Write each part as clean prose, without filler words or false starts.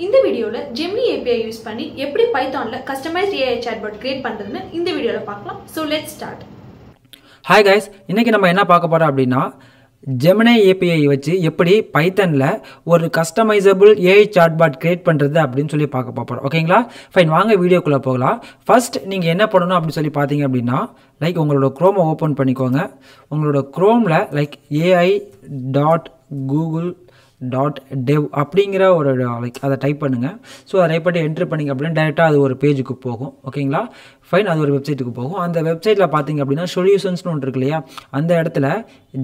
இந்த வீடியோல Gemini API use பண்ணி எப்படி பைத்தான்ல கஸ்டமைஸ்ட் AI chatbot கிரியேட் பண்றதுன்னு இந்த வீடியோல பார்க்கலாம். So let's start. Hi guys, இன்னைக்கு நம்ம என்ன பார்க்க போறோம் அப்படினா Gemini API வச்சு எப்படி பைத்தான்ல ஒரு கஸ்டமைசபிள் AI chatbot கிரியேட் பண்றது அப்படினு சொல்லி பார்க்க போறோம். ஓகேங்களா? ஃபைன், வாங்க வீடியோக்குள்ள போகலாம். ஃபர்ஸ்ட் நீங்க என்ன பண்ணனும் அப்படி சொல்லி பாத்தீங்க அப்படினா லைக் உங்களோட Chrome ஓபன் பண்ணிக்கோங்க. உங்களோட Chromeல லைக் ai.google.dev அப்படிங்கிற ஒரு லைக் அதை டைப் பண்ணுங்க. ஸோ அதை டைப் பண்ணி என்ட்ரு பண்ணிங்க அப்படின்னா டேரெக்டாக அது ஒரு பேஜுக்கு போகும். ஓகேங்களா? ஃபைன், அது ஒரு வெப்சைட்டுக்கு போகும். அந்த வெப்சைட்டில் பார்த்தீங்க அப்படின்னா சொல்யூஷன்ஸ்னு ஒன்று இருக்கு இல்லையா, அந்த இடத்துல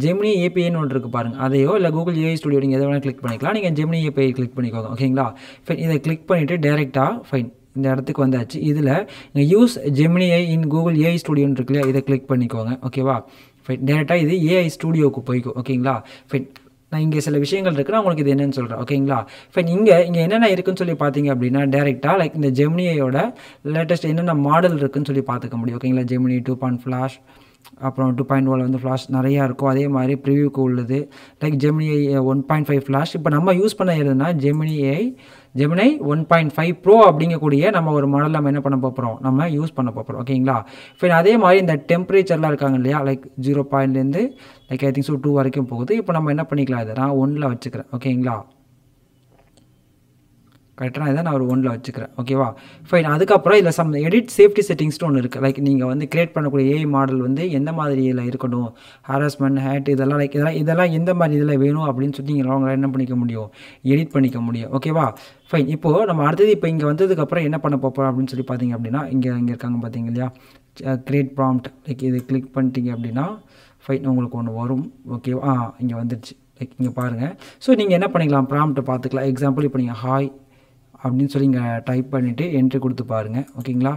Gemini APIன்னு ஒன்று இருக்குது பாருங்கள். அதையோ இல்லை Google AI Studio நீங்கள் எதை வேணால் கிளிக் பண்ணிக்கலாம். நீங்கள் Gemini API கிளிக் பண்ணிக்கோங்க. ஓகேங்களா? ஃபைன், இதை கிளிக் பண்ணிவிட்டு டேரெக்டாக ஃபைன் இந்த இடத்துக்கு வந்தாச்சு. இதில் நீங்கள் யூஸ் Gemini இன் Google AI Studioன்னு இருக்கு இல்லையா, இதை கிளிக் பண்ணிக்கோங்க. ஓகேவா? ஃபைன், டேரெக்டாக இது AI ஸ்டூடியோவுக்கு போய்க்கும். ஓகேங்களா? ஃபைன், நான் இங்கே சில விஷயங்கள் இருக்குது, நான் உங்களுக்கு இது என்னென்னு சொல்கிறேன். ஓகேங்களா? ஃபைன், இங்கே என்னென்ன இருக்குன்னு சொல்லி பார்த்தீங்க அப்படின்னா டேரெக்டாக லைக் இந்த ஜெமினியோட லேட்டஸ்ட் என்னென்ன மாடல் இருக்குன்னு சொல்லி பார்த்துக்க முடியும். ஓகேங்களா? Gemini 2. Flash, அப்புறம் 2.1 வந்து ஃப்ளாஷ் நிறையா இருக்கும். அதே மாதிரி ப்ரிவியூக்கு உள்ளது லைக் Gemini 1.5 ஃப்ளாஷ். இப்போ நம்ம யூஸ் பண்ண எதுனா Gemini 1.5 Pro அப்படிங்கக்கூடிய நம்ம ஒரு மாடல் நம்ம என்ன பண்ண போகிறோம், நம்ம யூஸ் பண்ண போகிறோம். ஓகேங்களா? ஃபைன், அதே மாதிரி இந்த டெம்பரேச்சர்லாம் இருக்காங்க இல்லையா, லைக் 0.லேருந்து லைக் ஐ திங்க் 2 வரைக்கும் போகுது. இப்போ நம்ம என்ன பண்ணிக்கலாம், இதை நான் 1ல் வச்சுக்கிறேன். ஓகேங்களா? கரெக்டாக இதை நான் ஒரு 1ல் வச்சுக்கிறேன். ஓகேவா? ஃபைன், அதுக்கப்புறம் இதில் சம் எடிட் சேஃப்டி செட்டிங்ஸ்னு ஒன்று இருக்குது. லைக் நீங்கள் வந்து கிரியேட் பண்ணக்கூடிய AI மாடல் வந்து எந்த மாதிரி இதில் இருக்கணும், ஹாரஸ்மெண்ட், ஹேட், இதெல்லாம் லைக் இதெல்லாம் எந்த மாதிரி இதில் வேணும் அப்படின்னு சொல்லி நீங்கள் அவங்களால என்ன பண்ணிக்க முடியும், எடிட் பண்ணிக்க முடியும். ஓகேவா? ஃபைன், இப்போது நம்ம அடுத்தது இப்போ இங்கே வந்ததுக்கப்புறம் என்ன பண்ண போகிறோம் அப்படின்னு சொல்லி பார்த்தீங்க அப்படின்னா இங்கே இருக்காங்க பார்த்தீங்க இல்லையா, கிரியேட் ப்ராம்ப்ட். லைக் இது கிளிக் பண்ணிட்டீங்க அப்படின்னா ஃபைன் உங்களுக்கு ஒன்று வரும். ஓகேவா? இங்கே வந்துடுச்சு. லைக் இங்கே பாருங்கள். ஸோ நீங்கள் என்ன பண்ணிக்கலாம், ப்ராம்ப்ட்டை பார்த்துக்கலாம். எக்ஸாம்பிள் இப்போ நீங்கள் ஹாய் அப்படின்னு சொல்லி இங்கே டைப் பண்ணிவிட்டு என்ட்ரி கொடுத்து பாருங்கள். ஓகேங்களா?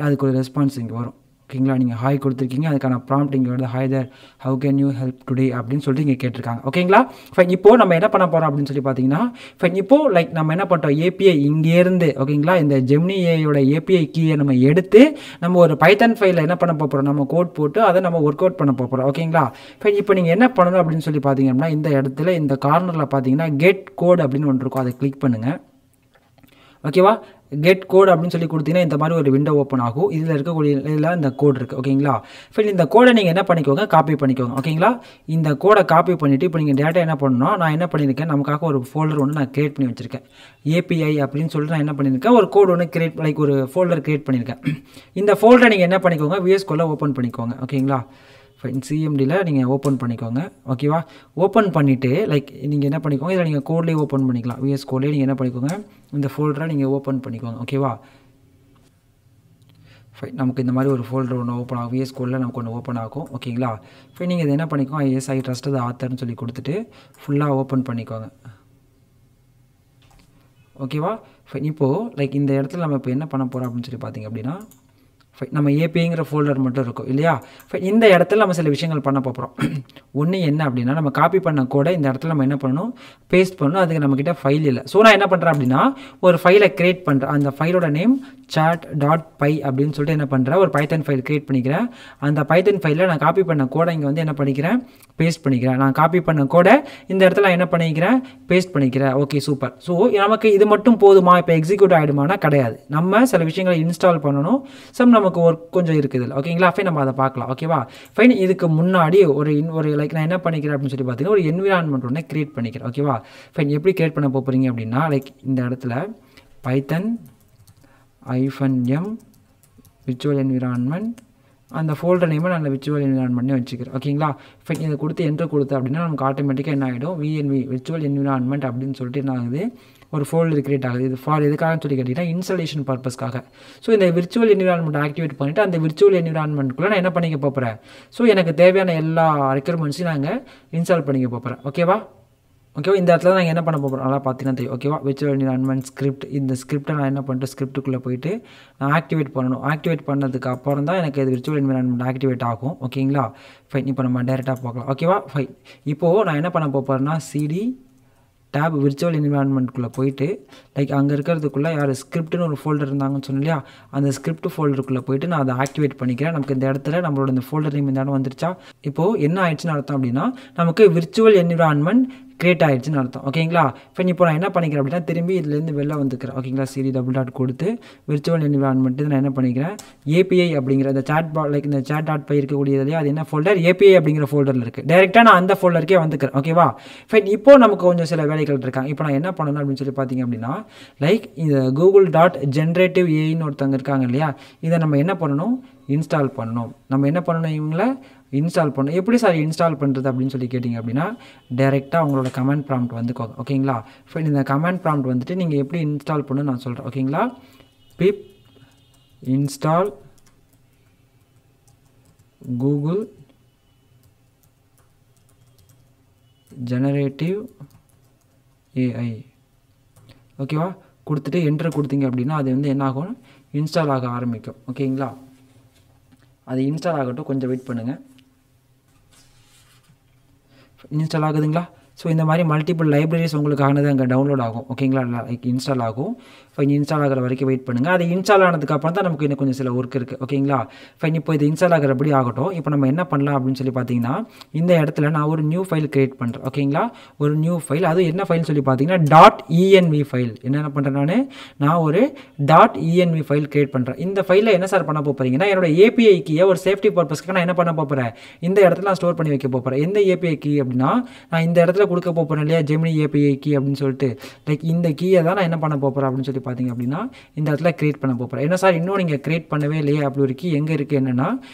அதுக்கு ஒரு ரெஸ்பான்ஸ் இங்கே வரும். ஓகேங்களா? நீங்கள் ஹாய் கொடுத்துருக்கீங்க, அதுக்கான ப்ராம்ப்ட் இங்கே வருது, hi there, how can you help today அப்படின்னு சொல்லிட்டு இங்கே கேட்டிருக்காங்க. ஓகேங்களா? ஃபைன், இப்போது நம்ம என்ன பண்ண போகிறோம் அப்படின்னு சொல்லி பார்த்தீங்கன்னா ஃபைன், இப்போது லைக் நம்ம என்ன பண்ணுறோம், API இங்கேருந்து ஓகேங்களா இந்த Gemini AIயோட API கீயை நம்ம எடுத்து நம்ம ஒரு பைத்தான் ஃபைலில் என்ன பண்ண போகிறோம், நம்ம கோட் போட்டு அதை நம்ம ஒர்க் அவுட் பண்ண போகிறோம். ஓகேங்களா? ஃபைன், இப்போ நீங்கள் என்ன பண்ணணும் அப்படின்னு சொல்லி பார்த்தீங்க அப்படின்னா இந்த இடத்துல இந்த கார்னரில் பார்த்தீங்கன்னா கெட் கோட் அப்படின்னு ஒன்று இருக்கும், அதை கிளிக் பண்ணுங்கள். ஓகேவா? கெட் கோட் அப்படின்னு சொல்லி கொடுத்தீங்கன்னா இந்த மாதிரி ஒரு விண்டோ ஓப்பன் ஆகும். இதில் இருக்கக்கூடிய இதில் இந்த கோட் இருக்குது. ஓகேங்களா? ஃபைன், இந்த கோடை நீங்கள் என்ன பண்ணிக்கோங்க, காப்பி பண்ணிக்கோங்க. ஓகேங்களா? இந்த கோடை காப்பி பண்ணிவிட்டு இப்போ நீங்கள் டேட்டா என்ன பண்ணணும், நான் என்ன பண்ணியிருக்கேன், நமக்காக ஒரு ஃபோல்டர் ஒன்று நான் கிரியேட் பண்ணி வச்சுருக்கேன். API அப்படின்னு சொல்லிட்டு நான் என்ன பண்ணியிருக்கேன், ஒரு கோட் ஒன்று கிரியேட் லைக் ஒரு ஃபோல்டர் கிரியேட் பண்ணியிருக்கேன். இந்த ஃபோல்டரை நீங்கள் என்ன பண்ணிக்கோங்க, VS Code ஓப்பன் பண்ணிக்கோங்க. ஓகேங்களா? ஃபைன், CMDயில் நீங்கள் ஓப்பன் பண்ணிக்கோங்க. ஓகேவா? ஓப்பன் பண்ணிவிட்டு லைக் நீங்கள் என்ன பண்ணிக்கோங்க, இதில் நீங்கள் கோட்லேயே ஓப்பன் பண்ணிக்கலாம். VS Codeலேயே நீங்கள் என்ன பண்ணிக்கோங்க, இந்த ஃபோல்டரை நீங்கள் ஓப்பன் பண்ணிக்கோங்க. ஓகேவா? ஃபைன், நமக்கு இந்த மாதிரி ஒரு ஃபோல்டர் ஒன்று ஓப்பன் ஆகும். VS Codeல நமக்கு ஒன்று ஓப்பன் ஆகும். ஓகேங்களா? ஃபைன், நீங்கள் இதை என்ன பண்ணிக்கோங்க, ஐ ட்ரஸ்ட் த ஆத்தர்னு சொல்லி கொடுத்துட்டு ஃபுல்லாக ஓப்பன் பண்ணிக்கோங்க. ஓகேவா? ஃபைன், இப்போது லைக் இந்த இடத்துல நம்ம இப்போ என்ன பண்ண போகிறோம் அப்படின்னு சொல்லி பார்த்தீங்க அப்படின்னா நம்ம APIங்கிற ஃபோல்டர் மட்டும் இருக்கும் இல்லையா. இந்த இடத்துல நம்ம சில விஷயங்கள் பண்ண போகிறோம். ஒன்று என்ன அப்படின்னா நம்ம காப்பி பண்ண கூட இந்த இடத்துல நம்ம என்ன பண்ணணும், பேஸ்ட் பண்ணணும். அதுக்கு நம்மக்கிட்ட ஃபைல் இல்லை. ஸோ நான் என்ன பண்ணுறேன் அப்படின்னா ஒரு ஃபைலை கிரியேட் பண்ணுறேன். அந்த ஃபைலோட நேம் chat.py அப்படின்னு சொல்லிட்டு என்ன பண்ணுறேன், ஒரு பைத்தன் ஃபைல் கிரியேட் பண்ணிக்கிறேன். அந்த பைத்தன் ஃபைலில் நான் காப்பி பண்ண கோடை இங்கே வந்து என்ன பண்ணிக்கிறேன், பேஸ்ட் பண்ணிக்கிறேன். நான் காப்பி பண்ண கோடை இந்த இடத்துல என்ன பண்ணிக்கிறேன், பேஸ்ட் பண்ணிக்கிறேன். Okay, super. ஸோ நமக்கு இது மட்டும் போதுமா, இப்போ எக்ஸிக்யூட் ஆகிடுமானா கிடையாது. நம்ம சில விஷயங்களை இன்ஸ்டால் பண்ணணும். நமக்கு ஒர்க் கொஞ்சம் இருக்குது. ஓகேங்களா? ஃபைன், நம்ம அதை பார்க்கலாம். ஓகேவா? ஃபைன், இதுக்கு முன்னாடி ஒரு லைக் நான் என்ன பண்ணிக்கிறேன் அப்படின்னு சொல்லி பார்த்தீங்கன்னா ஒரு என்விரான்மெண்ட் ஒன்று கிரியேட் பண்ணிக்கிறேன். ஓகேவா? ஃபைன், எப்படி கிரியேட் பண்ண போகிறீங்க அப்படின்னா லைக் இந்த இடத்துல பைத்தன் -m விர்ச்சுவல் என்விரான்மெண்ட், அந்த ஃபோல்டர் நேமை நான் அந்த விர்ச்சுவல் என்விரான்மெண்ட்னே வச்சுக்கிறேன். ஓகேங்களா? ஃபைன், இதை கொடுத்து என்ட்ரு கொடுத்து அப்படின்னா நமக்கு ஆட்டோமேட்டிக்காக என்ன ஆகிடும், VNV விர்ச்சுவல் என்விரான்மெண்ட் அப்படின்னு சொல்லிட்டு என்ன ஆகுது, ஒரு ஃபோல்டர் கிரியேட் ஆகுது. இது ஃபார் எதுக்காகன்னு சொல்லி கேட்டிங்கன்னா இன்ஸ்டாலேஷன் பர்பஸ்க்காக. ஸோ இந்த விர்ச்சுவல் என்விரான்மெண்ட் ஆக்டிவேட் பண்ணிவிட்டு அந்த விர்ச்சுவல் என்விரான்மெண்ட்குள்ளே நான் என்ன பண்ணிக்க போகிறேன், ஸோ எனக்கு தேவையான எல்லா ரெக்யர்மெண்ட்ஸையும் நாங்கள் இன்ஸ்டால் பண்ணிக்க போகிறேன். ஓகேவா? இந்த இடத்துல தான் என்ன பண்ண போகிறோம், நல்லா பார்த்தீங்கன்னா தெரியும். ஓகேவா? விர்ச்சுவல் என்விரான்மெண்ட் ஸ்கிரிப்ட், இந்த ஸ்கிரிப்டை நான் என்ன பண்ணிட்டு ஸ்கிரிப்ட்டுக்குள்ளே போயிட்டு நான் ஆக்டிவேட் பண்ணணும். ஆக்டிவேட் பண்ணதுக்கு அப்புறம் தான் எனக்கு இது விர்ச்சுவல் என்விரான்மெண்ட் ஆக்டிவேட் ஆகும். ஓகேங்களா? ஃபைன், இப்போ நம்ம டேரெக்டாக பார்க்கலாம். ஓகேவா? ஃபைன், இப்போது நான் என்ன பண்ண போகிறேன்னா CD டேப் விர்ச்சுவல் என்விரான்மெண்ட்குள்ளே போயிட்டு லைக் அங்கே இருக்கிறதுக்குள்ளே யார் ஸ்கிரிப்ட்னு ஒரு ஃபோல்டர் இருந்தாங்கன்னு சொன்னோம் இல்லையா, அந்த ஸ்கிரிப்ட் ஃபோல்டருக்குள்ளே போயிட்டு நான் அதை ஆக்டிவேட் பண்ணிக்கிறேன். நமக்கு இந்த இடத்துல நம்மளோட இந்த ஃபோல்டர் நேம் இந்த இடம் வந்துருச்சா. இப்போது என்ன ஆயிடுச்சுன்னு அர்த்தம் அப்படின்னா நமக்கு விர்ச்சுவல் என்விரான்மெண்ட் கிரியேட் ஆகிடுச்சுன்னு அர்த்தம். ஓகேங்களா? ஃபைன். இப்போ நான் என்ன பண்ணிக்கிறேன் அப்படின்னா திரும்பி இதுலேருந்து வெளில வந்துக்கிறேன். ஓகேங்களா? cd டபுள் டாட் கொடுத்து விர்ச்சுவல் என்விரான்மெண்ட் நான் என்ன பண்ணிக்கிறேன், ஏபிஐ அப்படிங்கிற இந்த சாட் லைக் இந்த chat டாட் பை இருக்கக்கூடியது இல்லையா, அது என்ன ஃபோல்டர், ஏபிஐ அப்படிங்கிற ஃபோல்டரில் இருக்குது. டேரெக்டாக நான் அந்த ஃபோல்டருக்கே வந்துக்கிறேன். ஓகேவா? ஃபைன். இப்போ நமக்கு கொஞ்சம் சில வேலைகள் இருக்காங்க. இப்போ நான் என்ன பண்ணணும் அப்படின்னு சொல்லி பார்த்தீங்க அப்படின்னா, லைக் இந்த கூகுள் டாட் ஜென்ரேட்டிவ் ஏஐன்னு ஒருத்தவங்க இருக்காங்க இல்லையா, இதை நம்ம என்ன பண்ணணும், இன்ஸ்டால் பண்ணணும். நம்ம என்ன பண்ணணும், இவங்கள இன்ஸ்டால் பண்ணணும். எப்படி சார் இன்ஸ்டால் பண்ணுறது அப்படின்னு சொல்லி கேட்டிங்க அப்படின்னா, டேரெக்டாக உங்களோட கமெண்ட் ப்ராம்ப்ட் வந்துக்கோங்க. ஓகேங்களா? ஃபைன். இந்த கமெண்ட் ப்ராம்ப்ட் வந்துட்டு நீங்கள் எப்படி இன்ஸ்டால் பண்ணணும்னு நான் சொல்கிறேன். ஓகேங்களா? பிப் இன்ஸ்டால் கூகுள் ஜெனரேட்டிவ் ஏஐ. ஓகேவா? கொடுத்துட்டு என்டர் கொடுத்தீங்க அப்படின்னா அது வந்து என்ன ஆகும், இன்ஸ்டால் ஆக ஆரம்பிக்கும். ஓகேங்களா? அது இன்ஸ்டால் ஆகட்டும், கொஞ்சம் வெயிட் பண்ணுங்கள். இன்ஸ்டால் ஆகுதுங்களா? ஸோ இந்த மாதிரி மல்டிபிள் லைப்ரரிஸ் உங்களுக்கானது அங்கே டவுன்லோட் ஆகும். ஓகேங்களா? லைக் இன்ஸ்டால் ஆகும். ஃபைன். இன்ஸ்டால் ஆகிற வரைக்கும் வெயிட் பண்ணுங்கள். அது இன்ஸ்டால் ஆனதுக்கப்புறம் தான் நமக்கு இன்னும் கொஞ்சம் சில ஒர்க் இருக்குது. ஓகேங்களா? ஃபைன். இப்போ இது இன்ஸ்டால் ஆகிறபடி ஆகட்டும். இப்போ நம்ம என்ன பண்ணலாம் அப்படின்னு சொல்லி பார்த்தீங்கன்னா, இந்த இடத்துல நான் ஒரு நியூ ஃபைல் கிரியேட் பண்ணுறேன். ஓகேங்களா? ஒரு நியூ ஃபைல். அது என்ன ஃபைல் சொல்லி பார்த்தீங்கன்னா .env ஃபைல். என்ன பண்ணுறேன், நான் ஒரு .env ஃபைல் கிரியேட் பண்ணுறேன். இந்த ஃபைலில் என்ன சார் பண்ண போகிறீங்கன்னா, என்னோட ஏபிஐ கீயை ஒரு சேஃப்டி பர்பஸ்க்கு நான் என்ன பண்ண போகிறேன், இந்த இடத்துல நான் ஸ்டோர் பண்ணி வைக்க போகிறேன். எந்த ஏபிஐ கீ அப்படின்னா, நான் இந்த இடத்துல கொடுக்க போகிறேன் இல்லையா, ஜெமினி ஏபிஐ கீ அப்படின்னு சொல்லிட்டு, லைக் இந்த கீயை தான் நான் என்ன பண்ண போகிறேன் அப்படின்னு சொல்லி பார்த்தீங்க அப்படின்னா, இந்த இடத்துல கிரியேட் பண்ண போகிறேன். என்ன சார் இன்னும் நீங்கள் கிரியேட் பண்ணவே இல்லையே, அப்படி ஒரு கீ எங்கே இருக்குது, என்னென்னா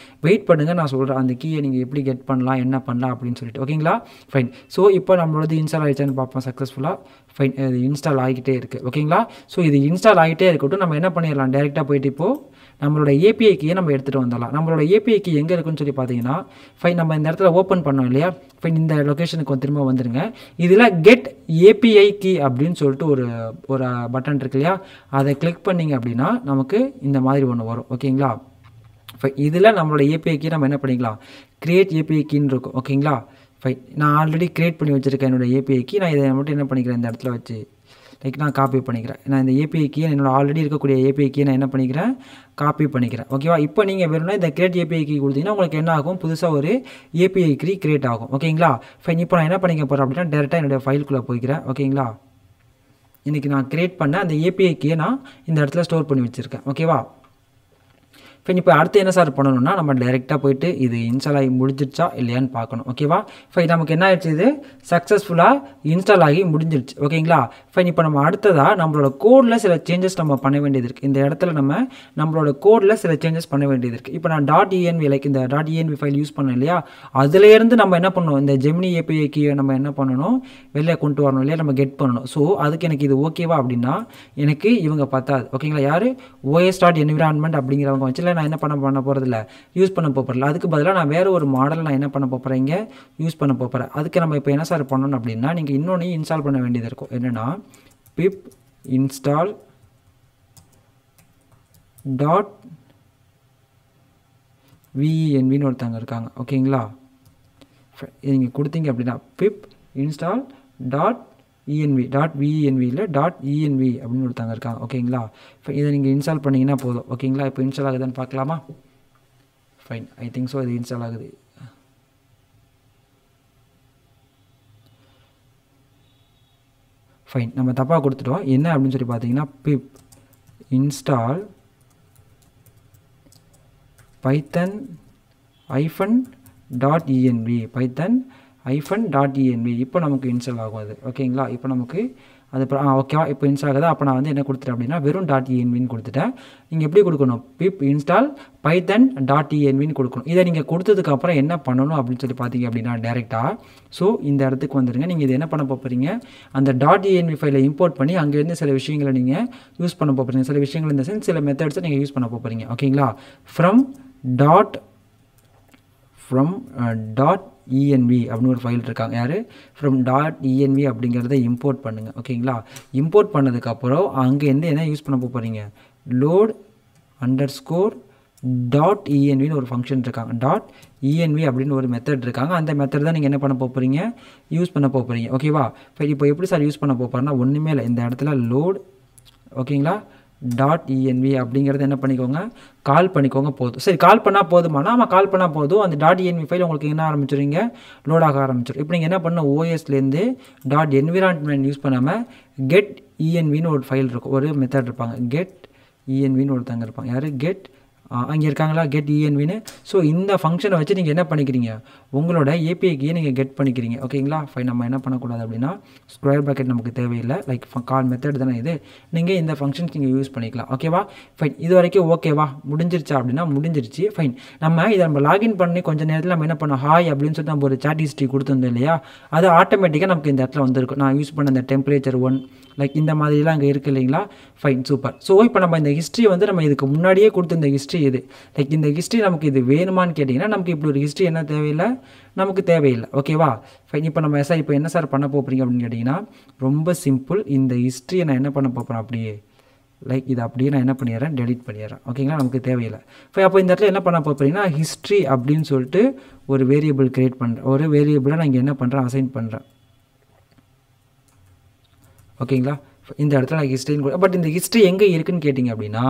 வெயிட் பண்ணுங்கள், நான் சொல்கிறேன் அந்த கீயை நீங்கள் எப்படி கெட் பண்ணலாம், என்ன பண்ணலாம் அப்படின்னு சொல்லிட்டு. ஓகேங்களா? ஃபைன். ஸோ இப்போ நம்மளோட இன்ஸ்டால் ஆகிடுச்சான்னு பார்ப்போம் சக்ஸஸ்ஃபுல்லாக. ஃபைன். இது இன்ஸ்டால் ஆகிட்டே இருக்குது. ஓகேங்களா? ஸோ இது இன்ஸ்டால் ஆகிட்டே இருக்கட்டும். நம்ம என்ன பண்ணிடலாம், டேரெக்டாக போயிட்டு இப்போது நம்மளோட ஏபிஐ கீயை நம்ம எடுத்துகிட்டு வந்துடலாம். நம்மளோட ஏபிஐ கீ எங்கே இருக்குன்னு சொல்லி பார்த்தீங்கன்னா, ஃபைன் நம்ம இந்த இடத்துல ஓப்பன் பண்ணோம் இல்லையா, ஃபைன் இந்த லொக்கேஷனுக்கு திரும்ப வந்துடுங்க. இதில் கெட் ஏபிஐ கீ அப்படின்னு சொல்லிட்டு ஒரு பட்டன் இருக்கு இல்லையா, அதை கிளிக் பண்ணிங்க அப்படின்னா நமக்கு இந்த மாதிரி ஒன்று வரும். ஓகேங்களா? ஃபைன். இதில் நம்மளோட ஏபிஐ கீ நம்ம என்ன பண்ணிக்கலாம், கிரியேட் ஏபிஐ கீன்னு இருக்கும். ஓகேங்களா? ஃபைன். நான் ஆல்ரெடி கிரியேட் பண்ணி வச்சுருக்கேன் என்னோடய ஏபிஐ கீ. நான் இதை மட்டும் என்ன பண்ணிக்கிறேன், இந்த இடத்துல வச்சு லைக் நான் காப்பி பண்ணிக்கிறேன். நான் இந்த ஏபிஐ கீயை என்னோட ஆல்ரெடி இருக்கக்கூடிய ஏபிஐ கீயை நான் என்ன பண்ணிக்கிறேன், காப்பி பண்ணிக்கிறேன். ஓகேவா? இப்போ நீங்கள் வேணும்னா இந்த கிரியேட் ஏபிஐ கீ கொடுத்தீங்கன்னா உங்களுக்கு என்ன ஆகும், புதுசாக ஒரு ஏபிஐ கீ கிரியேட் ஆகும். ஓகேங்களா? ஃபைன். இப்போ நான் என்ன பண்ணிக்க போகிறேன் அப்படின்னா, டேரெக்டாக என்னுடைய ஃபைலுக்குள்ளே போய்க்கிறேன். ஓகேங்களா? இன்றைக்கி நான் கிரியேட் பண்ண அந்த ஏபிஐ கீயை நான் இந்த இடத்துல ஸ்டோர் பண்ணி வச்சுருக்கேன். ஓகேவா? ஃபைன். இப்போ அடுத்து என்ன சார் பண்ணணும்னா, நம்ம டேரெக்டாக போய்ட்டு இது இன்ஸ்டால் ஆகி முடிஞ்சிருச்சா இல்லையான்னு பார்க்கணும். ஓகேவா? ஃபைன். நமக்கு என்ன ஆயிடுச்சு, இது சக்ஸஸ்ஃபுல்லாக இன்ஸ்டால் ஆகி முடிஞ்சிருச்சு. ஓகேங்களா? ஃபைன். இப்போ நம்ம அடுத்ததாக நம்மளோட கோடில் சில சேஞ்சஸ் நம்ம பண்ண வேண்டியது இருக்குது. இந்த இடத்துல நம்மளோட கோடில் சில சேஞ்சஸ் பண்ண வேண்டியது இருக்குது. இப்போ நான் .env லைக் இந்த .env ஃபைல் யூஸ் பண்ணேன் இல்லையா, அதுலேருந்து நம்ம என்ன பண்ணணும், இந்த ஜெமினி ஏபிஐ கீயை நம்ம என்ன பண்ணணும், வெளியே கொண்டு வரணும் இல்லையா, நம்ம கெட் பண்ணணும். ஸோ அதுக்கு எனக்கு இது ஓகேவா அப்படின்னா, எனக்கு இவங்க பத்தாது. ஓகேங்களா? யார், os.environment அப்படிங்கிறவங்க வச்சு நான் என்ன பண்ண போகிறதில்ல, யூஸ் பண்ண போகிறதில்ல. அதுக்கு பதிலாக நான் வேறு ஒரு மாடல் நான் என்ன பண்ண போகிறேன், இங்கே யூஸ் பண்ண போகிறேன். அதுக்கு நம்ம இப்போ என்ன சார் பண்ணணும் அப்படின்னா, நீங்கள் இன்னொன்று இன்ஸ்டால் பண்ண வேண்டியது இருக்கும். என்னென்னா பிப் இன்ஸ்டால் .venvன்னு ஒருத்தவங்க இருக்காங்க. ஓகேங்களா? நீங்கள் கொடுத்தீங்க அப்படின்னா பிப் இன்ஸ்டால் .env இல்லை .env அப்படின்னு ஒருத்தவங்க இருக்காங்க. ஓகேங்களா? இதை நீங்கள் இன்ஸ்டால் பண்ணிங்கன்னா போதும். ஓகேங்களா? இப்போ இன்ஸ்டால் ஆகுதுன்னு பார்க்கலாமா? ஃபைன். ஐ திங்க் ஸோ இது இன்ஸ்டால் ஆகுது. ஃபைன். நம்ம தப்பாக கொடுத்துட்டோம். என்ன அப்படின்னு சொல்லி பார்த்தீங்கன்னா, பிப் இன்ஸ்டால் python-env இப்போ நமக்கு இன்ஸ்டால் ஆகும் அது. ஓகேங்களா? இப்போ நமக்கு அது ஓகேவா? இப்போ இன்ஸ்டால் ஆகுது. அப்போ நான் வந்து என்ன கொடுத்துட்டேன் அப்படின்னா, வெறும் .envன்னு கொடுத்துட்டேன். நீங்கள் எப்படி கொடுக்கணும், பிப் இன்ஸ்டால் python.envன்னு கொடுக்கணும். இதை நீங்கள் கொடுத்ததுக்கப்புறம் என்ன பண்ணணும் அப்படின்னு சொல்லி பார்த்தீங்க அப்படின்னா, டேரெக்டாக ஸோ இந்த இடத்துக்கு வந்துடுங்க. நீங்கள் இது என்ன பண்ண போகிறீங்க, அந்த .env ஃபைலை இம்போர்ட் பண்ணி அங்கேருந்து சில விஷயங்களை நீங்கள் யூஸ் பண்ண போகிறீங்க. சில விஷயங்கள் இந்த சென்ஸ் சில மெத்தட்ஸை நீங்கள் யூஸ் பண்ண போகிறீங்க. ஓகேங்களா? ஃப்ரம் .env அப்படின்னு ஒரு ஃபைல் இருக்காங்க. யார், ஃப்ரம் .env அப்படிங்கிறத இம்போர்ட் பண்ணுங்கள். ஓகேங்களா? இம்போர்ட் பண்ணதுக்கப்புறம் அங்கேருந்து என்ன யூஸ் பண்ண போகிறீங்க, load_.envன்னு ஒரு ஃபங்க்ஷன் இருக்காங்க. .env அப்படின்னு ஒரு மெத்தட் இருக்காங்க. அந்த மெத்தட் தான் நீங்கள் என்ன பண்ண போகிறீங்க, யூஸ் பண்ண போகிறீங்க. ஓகேவா? இப்போ எப்படி சார் யூஸ் பண்ண போகிறேன்னா, ஒன்றுமே இல்லை. இந்த இடத்துல லோட், ஓகேங்களா, .env அப்படிங்கிறது என்ன பண்ணிக்கோங்க, கால் பண்ணிக்கோங்க போதும். சரி, கால் பண்ணால் போதுமானா நம்ம கால் பண்ணால் போதும். அந்த .env ஃபைல் உங்களுக்கு என்ன ஆரம்பிச்சிருங்க, லோட் ஆக ஆரம்பிச்சிடும். இப்போ நீங்கள் என்ன பண்ணணும், ஓஎஸ்லேருந்து .environment யூஸ் பண்ணாமல் get envன்னு ஒரு ஃபைல் இருக்கும், ஒரு மெத்தட் இருப்பாங்க. get envன்னு ஒருத்தங்க இருப்பாங்க. யார், get அங்கே இருக்காங்களா, get envன்னு. ஸோ இந்த ஃபங்க்ஷனை வச்சு நீங்கள் என்ன பண்ணிக்கிறீங்க, உங்களோட ஏபிஐக்கு நீங்கள் கெட் பண்ணிக்கிறீங்க. ஓகேங்களா, ஃபைன். நம்ம என்ன பண்ணக்கூடாது அப்படின்னா, ஸ்கொயர் ப்ராக்கெட் நமக்கு தேவையில்லை, லைக் கால் மெத்தட் தானே இது. நீங்கள் இந்த ஃபங்க்ஷன்ஸ் நீங்கள் யூஸ் பண்ணிக்கலாம். ஓகேவா, ஃபைன். இது வரைக்கும் ஓகேவா, முடிஞ்சிருச்சா அப்படின்னா முடிஞ்சிருச்சு. ஃபைன். இதை நம்ம லாகின் பண்ணி கொஞ்சம் நேரத்தில் நம்ம என்ன பண்ணோம், ஹாய் அப்படின்னு சொல்லிட்டு நம்ம ஒரு சாட் ஹிஸ்ட்ரி கொடுத்துருந்தோம் இல்லையா, அது ஆட்டோமேட்டிக்காக நமக்கு இந்த இடத்துல வந்திருக்கும். நான் யூஸ் பண்ண அந்த டெம்பரேச்சர் 1 லைக் இந்த மாதிரிலாம் அங்கே இருக்குது இல்லைங்களா. Fine, super. ஸோ இப்போ நம்ம இந்த ஹிஸ்ட்ரி வந்து நம்ம இதுக்கு முன்னாடியே கொடுத்த இந்த ஹிஸ்ட்ரி இது, லைக் இந்த ஹிஸ்ட்ரி நமக்கு இது வேணுமான்னு கேட்டிங்கன்னா நமக்கு இப்படி ஒரு ஹிஸ்ட்ரி என்ன தேவையில்லை, நமக்கு தேவையில்லை. ஓகேவா, ஃபைன். இப்போ நம்ம சார் இப்போ என்ன சார் பண்ண போகிறீங்க அப்படின்னு கேட்டிங்கன்னா, ரொம்ப சிம்பிள். இந்த ஹிஸ்ட்ரியை நான் என்ன பண்ண போகிறேன், அப்படியே லைக் இதை அப்படியே நான் என்ன பண்ணிடுறேன், டெலிட் பண்ணிடுறேன். ஓகேங்களா, நமக்கு தேவையில்லை. அப்போ இந்த இடத்துல என்ன பண்ண போகிறீங்கன்னா, ஹிஸ்ட்ரி அப்படின்னு சொல்லிட்டு ஒரு வேரியபிள் க்ரியேட் பண்ணுறேன். ஒரு வேரியபிளை நான் இங்கே என்ன பண்ணுறேன், அசைன் பண்ணுறேன். ஓகேங்களா, இந்த இடத்துல நான் ஹிஸ்ட்ரின்னு பட் இந்த ஹிஸ்ட்ரி எங்கே இருக்குதுன்னு கேட்டிங்க அப்படின்னா,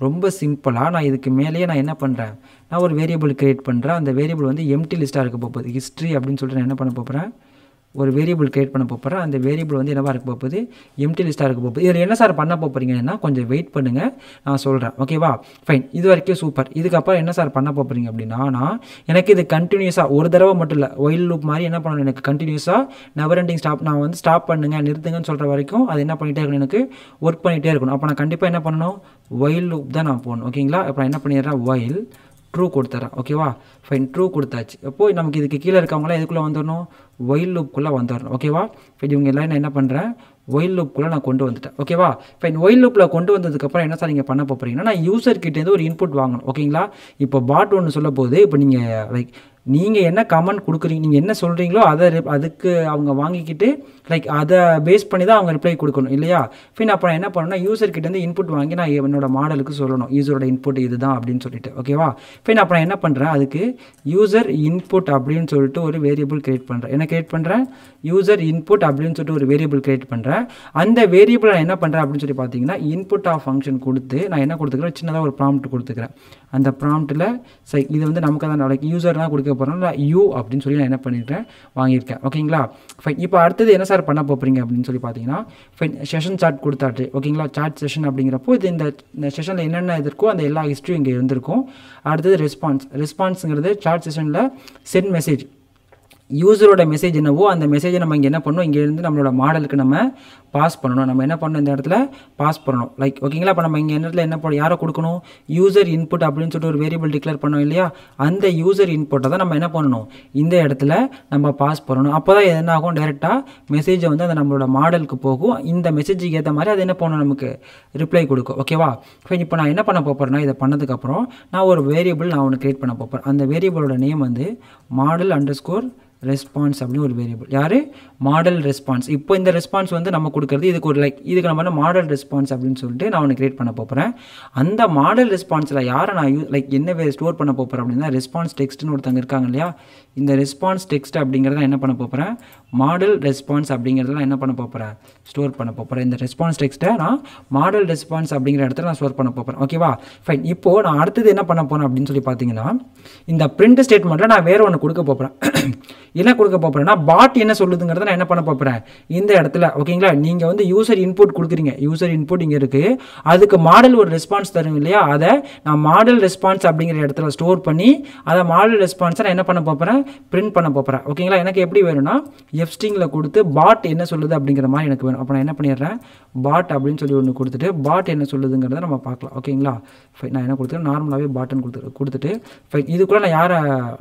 ரொம்ப சிம்பிளாக நான் இதுக்கு மேலேயே நான் என்ன பண்ணுறேன், நான் ஒரு வேரியபிள் க்ரியேட் பண்ணுறேன். அந்த வேரியபிள் வந்து எம்டி லிஸ்ட்டாக இருக்க போகுது. ஹிஸ்ட்ரி அப்படின்னு சொல்லிட்டு நான் என்ன பண்ண போகிறேன், ஒரு வேரியபிள் க்ரியேட் பண்ண போகிறேன். அந்த வேரியபிள் வந்து என்னவா இருக்க போகுது, எம்டி லிஸ்ட்டாக இருக்க போகுது. இதில் என்ன சார் பண்ண போகிறீங்கன்னா, கொஞ்சம் வெயிட் பண்ணுங்கள், நான் சொல்கிறேன். ஓகேவா, ஃபைன். இது வரைக்கும் சூப்பர். இதுக்கப்புறம் என்ன சார் பண்ண போகிறீங்க அப்படின்னா, எனக்கு இது கண்டினியூஸாக ஒரு தடவை மட்டும் இல்லை, ஒயில் லூப் மாதிரி என்ன பண்ணணும், எனக்கு கண்டினியூஸாக நெவர் எண்டிங் ஸ்டாப், நான் வந்து ஸ்டாப் பண்ணுங்கள் நிறுத்துங்கன்னு சொல்கிற வரைக்கும் அது என்ன பண்ணிகிட்டே இருக்கணும், எனக்கு ஒர்க் பண்ணிகிட்டே இருக்கணும். அப்போ நான் கண்டிப்பாக என்ன பண்ணணும், ஒயில் லூப் தான் நான் போகணும். ஓகேங்களா, இப்போ நான் என்ன பண்ணிடுறேன், ஒயில் ட்ரூ கொடுத்துறேன். ஓகேவா, ஃபைன். ட்ரூ கொடுத்தாச்சு. அப்போது நமக்கு இதுக்கு கீழே இருக்கவங்களாம் எதுக்குள்ளே வந்துடணும், ஒயில் லூப்புக்குள்ளே வந்துடணும். ஓகேவா, ஃபைன். இவங்க எல்லாம் நான் என்ன பண்ணுறேன், ஒயில் லூப்புக்குள்ளே நான் கொண்டு வந்துட்டேன். ஓகேவா, ஃபைன். ஒயில் லூப்பில் கொண்டு வந்ததுக்கப்புறம் என்ன சார் நீங்கள் பண்ண போகிறீங்கன்னா, நான் யூசர் கிட்டேருந்து ஒரு இன்புட் வாங்கணும். ஓகேங்களா, இப்போ பாட் ஒன்று சொல்ல போது, இப்போ நீங்கள் லைக் நீங்கள் என்ன கமெண்ட் கொடுக்குறீங்க, நீங்கள் என்ன சொல்கிறீங்களோ அதை அதுக்கு அவங்க வாங்கிக்கிட்டு லைக் அதை பேஸ் பண்ணி தான் அவங்க ரிப்ளை கொடுக்கணும் இல்லையா. ஃபின் அப்புறம் என்ன பண்ணணும்னா, யூசர் கிட்டேருந்து இன்புட் வாங்கி நான் என்னோட மாடலுக்கு சொல்லணும், யூசரோட இன்புட் இதுதான் அப்படின்னு சொல்லிட்டு. ஓகேவா, ஃபின் அப்புறம் என்ன பண்ணுறேன், அதுக்கு யூசர் இன்புட் அப்படின்னு சொல்லிட்டு ஒரு வேரியபிள் க்ரியேட் பண்ணுறேன். என்ன க்ரியேட் பண்ணுறேன், யூசர் இன்புட் அப்படின்னு சொல்லிட்டு ஒரு வேரியபிள் க்ரியேட் பண்ணுறேன். அந்த வேரியபிள் நான் என்ன பண்ணுறேன் அப்படின்னு சொல்லி பார்த்தீங்கன்னா, இன்புட் ஆஃப் ஃபங்க்ஷன் கொடுத்து நான் என்ன கொடுத்துக்கிறேன், சின்னதாக ஒரு ப்ராம்ப்ட் கொடுத்துக்கிறேன். அந்த ப்ராம்ப்ட்டில் சரி இது வந்து நமக்கு தான் லைக் யூசர் தான் கொடுக்க போகிறோம், யூ அப்படின்னு சொல்லி நான் என்ன பண்ணியிருக்கேன், வாங்கியிருக்கேன். ஓகேங்களா, ஃபைன். இப்போ அடுத்தது என்ன சார் பண்ண போகிறீங்க அப்படின்னு சொல்லி பார்த்தீங்கன்னா, ஃபைன் செஷன் சார்ட் கொடுத்தாச்சு. ஓகேங்களா, சார்ட் செஷன் அப்படிங்கிறப்போ இது இந்த செஷனில் என்னென்ன இது இருக்கோ அந்த எல்லா ஹிஸ்ட்ரியும் இங்கே இருந்திருக்கும். அடுத்தது ரெஸ்பான்ஸுங்கிறது சார்ட் செஷனில் சென்ட் மெசேஜ், யூசரோட மெசேஜ் என்னவோ அந்த மெசேஜை நம்ம இங்கே என்ன பண்ணணும், இங்கேருந்து நம்மளோட மாடலுக்கு நம்ம பாஸ் பண்ணணும். நம்ம என்ன பண்ணணும், இந்த இடத்துல பாஸ் பண்ணணும் லைக். ஓகேங்களா, இப்போ நம்ம இங்கே இடத்துல என்ன பண்ண யாரை கொடுக்கணும், யூசர் இன்புட் அப்படின்னு சொல்லிட்டு ஒரு வேரியபிள் டிக்ளேர் பண்ணோம் இல்லையா, அந்த யூசர் இன்புட்டை தான் நம்ம என்ன பண்ணணும், இந்த இடத்துல நம்ம பாஸ் பண்ணணும். அப்போ தான் என்ன ஆகும், டேரெக்டாக மெசேஜை வந்து அந்த நம்மளோட மாடலுக்கு போகும். இந்த மெசேஜுக்கு ஏற்ற மாதிரி அது என்ன பண்ணணும், நமக்கு ரிப்ளை கொடுக்கும். ஓகேவா, இப்போ நான் என்ன பண்ண போகிறேன்னா, இதை பண்ணதுக்கப்புறம் நான் ஒரு வேரியபிள் நான் ஒன்று க்ரியேட் பண்ண போகிறேன். அந்த வேரியபிளோட நேம் வந்து மாடல் அண்டர்ஸ்கோர் ரெஸ்பான்ஸ் அப்படின்னு ஒரு வேரியபிள். யார், மாடல் ரெஸ்பான்ஸ். இப்போ இந்த ரெஸ்பான்ஸ் வந்து நம்ம கொடுக்குறது இதுக்கு ஒரு லைக் இதுக்கு நம்ம மாடல் ரெஸ்பான்ஸ் அப்படின்னு சொல்லிட்டு நான் ஒன்று க்ரியேட் பண்ண போகிறேன். அந்த மாடல் ரெஸ்பான்ஸில் யாரை நான் லைக் என்ன ஸ்டோர் பண்ண போகிறேன் அப்படின்னா, ரெஸ்பான்ஸ் டெக்ஸ்ட்னு ஒருத்தங்க இருக்காங்க இல்லையா, இந்த ரெஸ்பான்ஸ் டெக்ஸ்ட் அப்படிங்கிறத என்ன பண்ண போகிறேன், மாடல் ரெஸ்பான்ஸ் அப்படிங்கிறதெல்லாம் என்ன பண்ண போகிறேன், ஸ்டோர் பண்ண போகிறேன். இந்த ரெஸ்பான்ஸ் டெக்ஸ்ட்டை நான் மாடல் ரெஸ்பான்ஸ் அப்படிங்கிற இடத்துல நான் ஸ்டோர் பண்ண போகிறேன். ஓகேவா, ஃபைன். இப்போது நான் அடுத்தது என்ன பண்ண போகிறேன் அப்படின்னு சொல்லி பார்த்தீங்கன்னா, இந்த பிரிண்ட் ஸ்டேட்மெண்ட்டில் நான் வேறு ஒன்று கொடுக்க போகிறேன். என்ன கொடுக்க போகிறேன்னா, பாட் என்ன சொல்லுதுங்கிறத நான் என்ன பண்ண போகிறேன் இந்த இடத்துல. ஓகேங்களா, நீங்கள் வந்து யூசர் இன்புட் கொடுக்குறீங்க, யூசர் இன்புட் இங்கே இருக்குது, அதுக்கு மாடல் ஒரு ரெஸ்பான்ஸ் தரும் இல்லையா, அதை நான் மாடல் ரெஸ்பான்ஸ் அப்படிங்கிற இடத்துல ஸ்டோர் பண்ணி அதை மாடல் ரெஸ்பான்ஸை நான் என்ன பண்ண போகிறேன், பிரிண்ட் பண்ண போகிறேன். ஓகேங்களா, எனக்கு எப்படி வேணும்னா, எஃப் ஸ்ட்ரிங்கில் கொடுத்து பாட் என்ன சொல்லுது அப்படிங்கிற மாதிரி எனக்கு வேணும். அப்போ நான் என்ன பண்ணிடுறேன், பாட் அப்படின்னு சொல்லி ஒன்று கொடுத்துட்டு பாட் என்ன சொல்லுதுங்கிறத நம்ம பார்க்கலாம். ஓகேங்களா, ஃபைன். நான் என்ன கொடுத்துருக்கேன், நார்மலாகவே பாட்டன் கொடுத்துட்டு ஃபைன். இதுக்குள்ளே நான் யாரை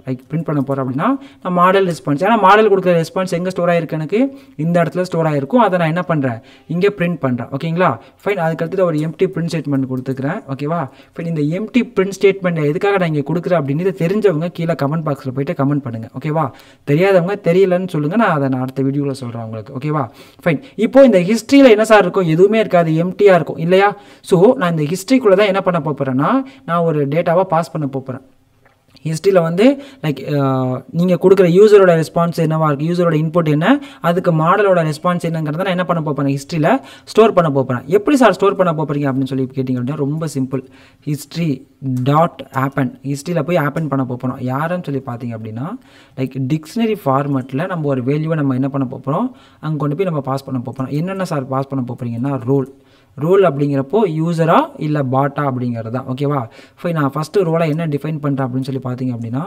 லைக் பிரிண்ட் பண்ண போகிறேன் அப்படின்னா, நான் மாடல் ரெஸ்பான்ஸ். ஏன்னா மாடல் கொடுக்குற ரெஸ்பான்ஸ் எங்கே ஸ்டோர் ஆகிருக்கு, எனக்கு இந்த இடத்துல ஸ்டோர் ஆகிருக்கும். அதை நான் என்ன பண்ணுறேன், இங்கே பிரிண்ட் பண்ணுறேன். ஓகேங்களா, ஃபைன். அதுக்கடுத்து ஒரு எம்டி பிரிண்ட் ஸ்டேட்மெண்ட் கொடுத்துக்கிறேன். ஓகேவா, ஃபைன். இந்த எம்டி பிரிண்ட் ஸ்டேட்மெண்ட் எதுக்காக நான் இங்கே கொடுக்குறேன் அப்படின்னு தெரிஞ்சவங்க கீழே கமெண்ட் பாக்ஸில் போய்ட்டு கமெண்ட் பண்ணுங்கள். ஓகேவா, தெரியாதவங்க தெரியலன்னு சொல்லுங்கள், நான் அதை நான் அடுத்த வீடியோவில் சொல்கிறேன் உங்களுக்கு. ஓகேவா, ஃபைன். இப்போ இந்த ஹிஸ்ட்ரியில் என்ன சார் இருக்கும், எதுவுமே இருக்காது, எம்டியாக இருக்கும் இல்லையா. ஸோ நான் இந்த ஹிஸ்ட்ரிக்குள்ளே தான் என்ன பண்ண போகிறேன்னா, நான் ஒரு டேட்டாவாக பாஸ் பண்ண போகிறேன். ஹிஸ்ட்ரியில் வந்து லைக் நீங்கள் கொடுக்குற யூசரோட ரெஸ்பான்ஸ் என்னவா இருக்குது, யூசரோட இன்புட் என்ன, அதுக்கு மாடலோட ரெஸ்பான்ஸ் என்னங்கிறத நான் என்ன பண்ண போகிறேன், ஹிஸ்ட்ரியில் ஸ்டோர் பண்ண போகிறேன். எப்படி சார் ஸ்டோர் பண்ண போகிறீங்க அப்படின்னு சொல்லி கேட்டிங்க அப்படின்னா ரொம்ப சிம்பிள். ஹிஸ்ட்ரி டாட் ஆப்பன், ஹிஸ்ட்ரியில் போய் ஆப்பன் பண்ண போகிறோம். யாருன்னு சொல்லி பார்த்தீங்க அப்படின்னா லைக் டிக்ஷனரி ஃபார்மேட்டில் நம்ம ஒரு வேல்யூவை நம்ம என்ன பண்ண போகிறோம், அங்கே கொண்டு போய் நம்ம பாஸ் பண்ண போகிறோம். என்னென்ன சார் பாஸ் பண்ண போகிறீங்கன்னா ரோல் அப்படிங்கிறப்போ யூசரா இல்லை பாட்டா அப்படிங்கிறது தான். ஓகேவா? ஃபைன். நான் ஃபஸ்ட்டு ரோலை என்ன டிஃபைன் பண்ணுறேன் அப்படின்னு சொல்லி பார்த்தீங்க அப்படின்னா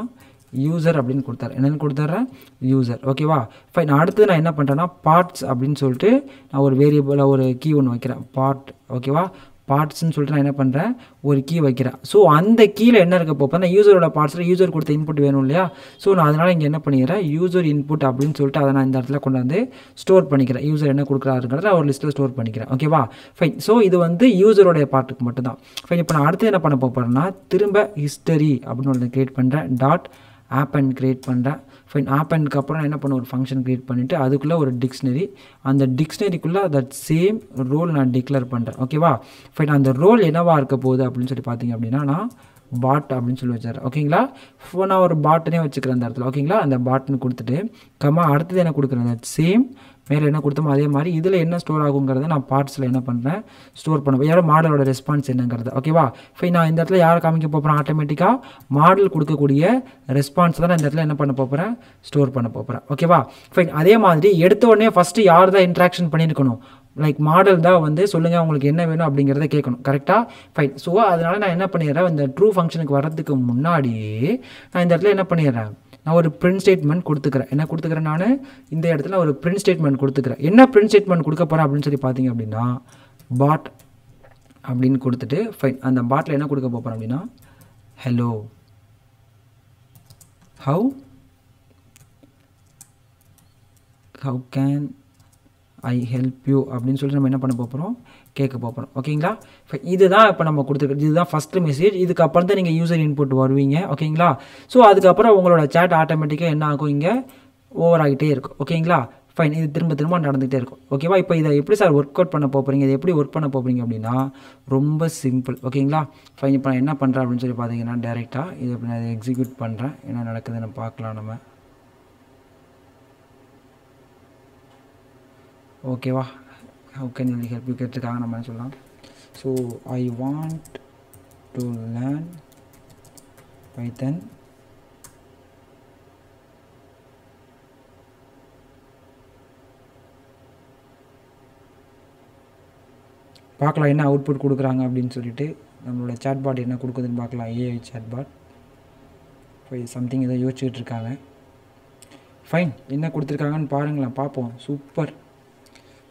யூசர் அப்படின்னு கொடுத்தாரு. என்னென்னு கொடுத்துட்றேன், யூசர். ஓகேவா? ஃபைன். அடுத்து நான் என்ன பண்ணுறேன்னா பார்ட்ஸ் அப்படின்னு சொல்லிட்டு நான் ஒரு வேரியபிளாக ஒரு கீ ஒன்று வைக்கிறேன், பார்ட். ஓகேவா? பார்ட்ஸ்ன்னு சொல்லிட்டு நான் என்ன பண்ணுறேன், ஒரு கீ வைக்கிறேன். ஸோ அந்த கீழே என்ன இருக்க போப்பேன், யூசரோட பார்ட்ஸில் யூசர் கொடுத்த இன்புட் வேணும் இல்லையா? ஸோ நான் அதனால் இங்கே என்ன பண்ணிக்கிறேன், யூசர் இன்புட் அப்படின்னு சொல்லிட்டு அதை நான் இந்த இடத்துல கொண்டாந்து ஸ்டோர் பண்ணிக்கிறேன். யூசர் என்ன கொடுக்குறாருங்கிறத ஒரு லிஸ்ட்டில் ஸ்டோர் பண்ணிக்கிறேன். ஓகேவா? ஃபைன். ஸோ இது வந்து யூசரோடைய பார்ட்டுக்கு மட்டும்தான். ஃபைன். இப்போ நான் அடுத்து என்ன பண்ண போகிறேன்னா திரும்ப ஹிஸ்டரி அப்படின்னு ஒன்று க்ரியேட் பண்ணுறேன். டாட் ஆப்பன் க்ரியேட் பண்ணுறேன். ஃபைன். ஆப்பனுக்கு அப்புறம் நான் என்ன பண்ண ஒரு ஃபங்க்ஷன் க்ரியேட் பண்ணிவிட்டு அதுக்குள்ளே ஒரு டிக்ஷனரி, அந்த டிக்ஷனரிக்குள்ளே தட் சேம் ரோல் நான் டிக்ளேர் பண்ணுறேன். ஓகேவா? ஃபைன். அந்த ரோல் என்னவாக இருக்க போகுது அப்படின்னு சொல்லி பார்த்தீங்க அப்படின்னா நான் பாட் அப்படின்னு சொல்லி வச்சுறேன். ஓகேங்களா? நான் ஒரு பாட்டுனே வச்சுக்கிறேன் அந்த இடத்துல. ஓகேங்களா? அந்த பாட்டுன்னு கொடுத்துட்டு அடுத்தது என்ன கொடுக்குறேன், தட் சேம் மேலே என்ன கொடுத்தோமோ அதே மாதிரி இதில் என்ன ஸ்டோர் ஆகுங்கிறத நான் பார்ட்ஸில் என்ன பண்ணுறேன், ஸ்டோர் பண்ணுவேன். யாரோ மாடலோட ரெஸ்பான்ஸ் என்னங்கிறது. ஓகேவா? ஃபைன். நான் இந்த இடத்துல யாரை காமிக்க போகிறேன், ஆட்டோமேட்டிக்காக மாடல் கொடுக்கக்கூடிய ரெஸ்பான்ஸ் தான் நான் இந்த இடத்துல என்ன பண்ண போகிறேன், ஸ்டோர் பண்ண போகிறேன். ஓகேவா? ஃபைன். அதே மாதிரி எடுத்த உடனே ஃபஸ்ட்டு யார் தான் இன்ட்ராக்ஷன் பண்ணியிருக்கணும், லைக் மாடல் தான் வந்து சொல்லுங்கள் உங்களுக்கு என்ன வேணும் அப்படிங்கிறத கேட்கணும். கரெக்டாக? ஃபைன். ஸோ அதனால் நான் என்ன பண்ணிடுறேன், இந்த ட்ரூ ஃபங்க்ஷனுக்கு வர்றதுக்கு முன்னாடியே நான் இந்த இடத்துல என்ன பண்ணிடுறேன், நான் ஒரு பிரிண்ட் ஸ்டேட்மெண்ட் கொடுத்துக்கிறேன். என்ன கொடுத்துக்கிறேன், நான் இந்த இடத்துல ஒரு பிரிண்ட் ஸ்டேட்மெண்ட் கொடுத்துக்கிறேன். என்ன பிரிண்ட் ஸ்டேட்மெண்ட் கொடுக்க போகிறேன் அப்படின்னு சொல்லி பார்த்தீங்க அப்படின்னா பாட் அப்படின்னு கொடுத்துட்டு ஃபைன். அந்த பாட்டில் என்ன கொடுக்க போகிறேன் அப்படின்னா hello how can I help you அப்படின்னு சொல்லிட்டு நம்ம என்ன பண்ண போகிறோம், கேட்க போகிறோம். ஓகேங்களா? இதுதான் இப்போ நம்ம கொடுத்துருக்கோம். இதுதான் ஃபஸ்ட்டு மெசேஜ். இதுக்கப்புறம் தான் நீங்கள் யூசர் இன்புட் வருவீங்க. ஓகேங்களா? ஸோ அதுக்கப்புறம் உங்களோட சேட் ஆட்டோமேட்டிக்காக என்ன ஆகும், இங்கே ஓவர் ஆகிட்டே இருக்கும். ஓகேங்களா? ஃபைன். இது திரும்ப நடந்துகிட்டே இருக்கும். ஓகேவா? இப்போ இதை எப்படி சார் ஒர்க் அவுட் பண்ண போகிறீங்க, இதை எப்படி ஒர்க் பண்ண போகிறீங்க அப்படின்னா ரொம்ப சிம்பிள். ஓகேங்களா? ஃபைன். இப்போ நான் என்ன பண்ணுறேன் அப்படின்னு சொல்லி பார்த்தீங்கன்னா டேரெக்டாக இது எப்படி நான் எக்ஸிக்யூட் பண்ணுறேன், என்ன நடக்குதுன்னு பார்க்கலாம் நம்ம. ஓகேவா? How can you help you கேட்டிருக்காங்க, நம்ம என்ன சொல்லலாம். So I want to learn Python பார்க்கலாம் என்ன அவுட்புட் கொடுக்குறாங்க அப்படின்னு சொல்லிட்டு. நம்மளோட சேட்பாட் என்ன கொடுக்குதுன்னு பார்க்கலாம். ஏஐ சேட்பாட் சம்திங் ஏதோ யோசிச்சுட்டு இருக்காங்க. ஃபைன். என்ன கொடுத்துருக்காங்கன்னு பாருங்களேன், பார்ப்போம். Super.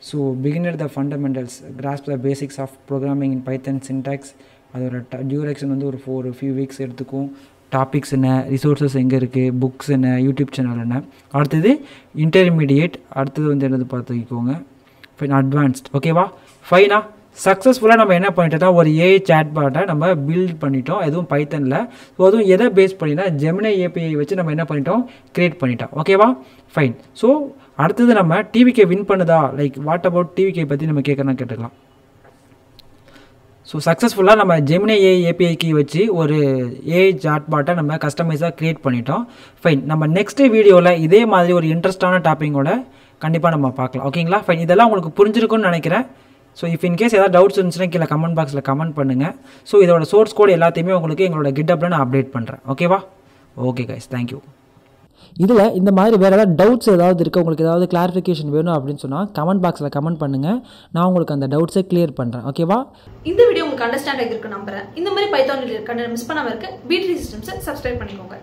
So beginner the fundamentals, grasp the basics of programming in Python syntax. அதோட டியூரேஷன் வந்து ஒரு ஃபியூ வீக்ஸ் எடுத்துக்கும். டாபிக்ஸ் என்ன, ரிசோர்ஸஸ் எங்கே இருக்குது, புக்ஸ் என்ன, யூடியூப் சேனல் என்ன. அடுத்தது இன்டர்மீடியேட், அடுத்தது வந்து என்னது பார்த்துக்கோங்க. ஃபைன். அட்வான்ஸ்ட். ஓகேவா? ஃபைனா சக்ஸஸ்ஃபுல்லாக நம்ம என்ன பண்ணிட்டோம்னா ஒரு ஏஐ சேட்பாட்டை நம்ம பில்ட் பண்ணிட்டோம். எதுவும் பைத்தனில். ஸோ அதுவும் எதை பேஸ் பண்ணினா ஜெமினி ஏபிஐ வச்சு நம்ம என்ன பண்ணிட்டோம், க்ரியேட் பண்ணிட்டோம். ஓகேவா? ஃபைன். ஸோ அடுத்தது நம்ம டிவிகே வின் பண்ணுதா, லைக் வாட் அபவுட் டிவிகே பற்றி நம்ம கேட்டுக்கலாம். ஸோ சக்ஸஸ்ஃபுல்லாக நம்ம ஜெமினி ஏபிஐக்கு வச்சு ஒரு ஏஐ சாட்பாட்டை நம்ம கஸ்டமைஸாக க்ரியேட் பண்ணிட்டோம். ஃபைன். நம்ம நெக்ஸ்ட் வீடியோவில் இதே மாதிரி ஒரு இன்ட்ரெஸ்டான டாப்பிங்கோட கண்டிப்பாக நம்ம பார்க்கலாம். ஓகேங்களா? ஃபைன். இதெல்லாம் உங்களுக்கு புரிஞ்சிருக்கும்னு நினைக்கிறேன். ஸோ இஃப் இன்கேஸ் ஏதாவது டவுட்ஸ் இருந்துச்சுன்னா கீழே கமெண்ட் பாக்ஸில் கமெண்ட் பண்ணுங்கள். ஸோ இதோட சோர்ஸ் கோட் எல்லாத்தையுமே உங்களுக்கு எங்களோட கிட்டப்பில் நான் அப்டேட் பண்ணுறேன். ஓகேவா? Okay guys, thank you. இதில் இந்த மாதிரி வேறு ஏதாவது டவுட்ஸ் ஏதாவது இருக்குது, உங்களுக்கு ஏதாவது கிளாரிஃபிகேஷன் வேணும் அப்படின்னு சொன்னால் கமெண்ட் பாக்ஸில் கமெண்ட் பண்ணுங்கள். நான் உங்களுக்கு அந்த டவுட்ஸை கிளியர் பண்ணுறேன். ஓகேவா? இந்த வீடியோ உங்களுக்கு அண்டர்ஸ்டாண்ட் ஆகிருக்கு நம்புறேன். இந்த மாதிரி பைத்தான் கண்டென்ட் மிஸ் பண்ணாமல் இருக்க பீட்ரி சிஸ்டம்ஸை சப்ஸ்கிரைப் பண்ணிக்கோங்க.